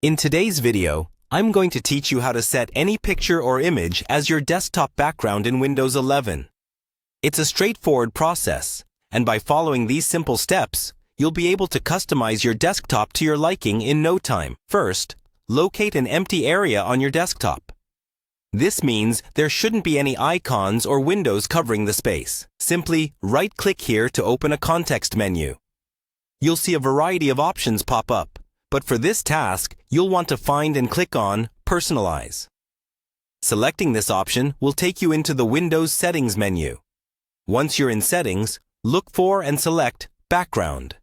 In today's video, I'm going to teach you how to set any picture or image as your desktop background in Windows 11. It's a straightforward process, and by following these simple steps, you'll be able to customize your desktop to your liking in no time. First, locate an empty area on your desktop. This means there shouldn't be any icons or windows covering the space. Simply right-click here to open a context menu. You'll see a variety of options pop up, but for this task, you'll want to find and click on Personalize. Selecting this option will take you into the Windows Settings menu. Once you're in Settings, look for and select Background.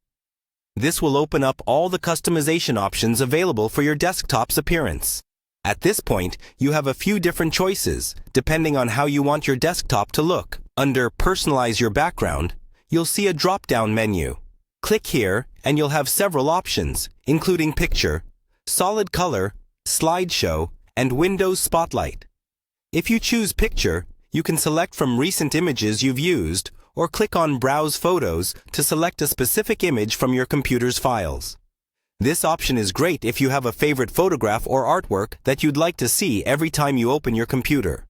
This will open up all the customization options available for your desktop's appearance. At this point, you have a few different choices, depending on how you want your desktop to look. Under Personalize Your Background, you'll see a drop-down menu. Click here and you'll have several options, including Picture, Solid Color, Slideshow, and Windows Spotlight. If you choose Picture, you can select from recent images you've used or click on Browse Photos to select a specific image from your computer's files. This option is great if you have a favorite photograph or artwork that you'd like to see every time you open your computer.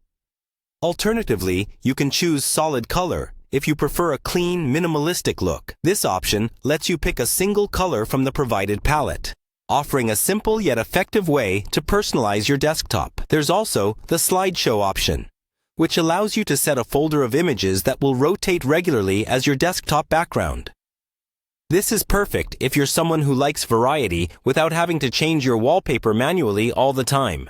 Alternatively, you can choose Solid Color if you prefer a clean, minimalistic look. This option lets you pick a single color from the provided palette, offering a simple yet effective way to personalize your desktop. There's also the Slideshow option, which allows you to set a folder of images that will rotate regularly as your desktop background. This is perfect if you're someone who likes variety without having to change your wallpaper manually all the time.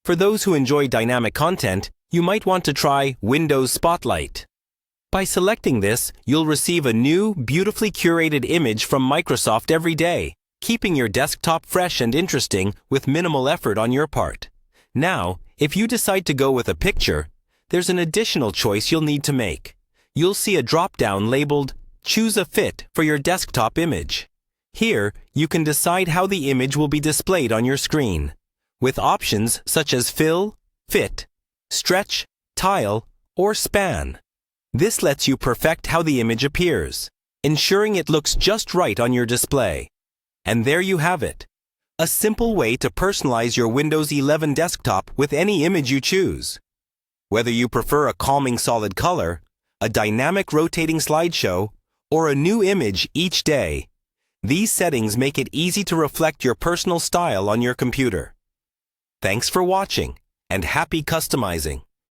For those who enjoy dynamic content, you might want to try Windows Spotlight. By selecting this, you'll receive a new, beautifully curated image from Microsoft every day, keeping your desktop fresh and interesting with minimal effort on your part. Now, if you decide to go with a picture, there's an additional choice you'll need to make. You'll see a drop-down labeled Choose a Fit for your desktop image. Here, you can decide how the image will be displayed on your screen, with options such as Fill, Fit, Stretch, Tile, or Span. This lets you perfect how the image appears, ensuring it looks just right on your display. And there you have it, a simple way to personalize your Windows 11 desktop with any image you choose. Whether you prefer a calming solid color, a dynamic rotating slideshow, or a new image each day, these settings make it easy to reflect your personal style on your computer. Thanks for watching, and happy customizing!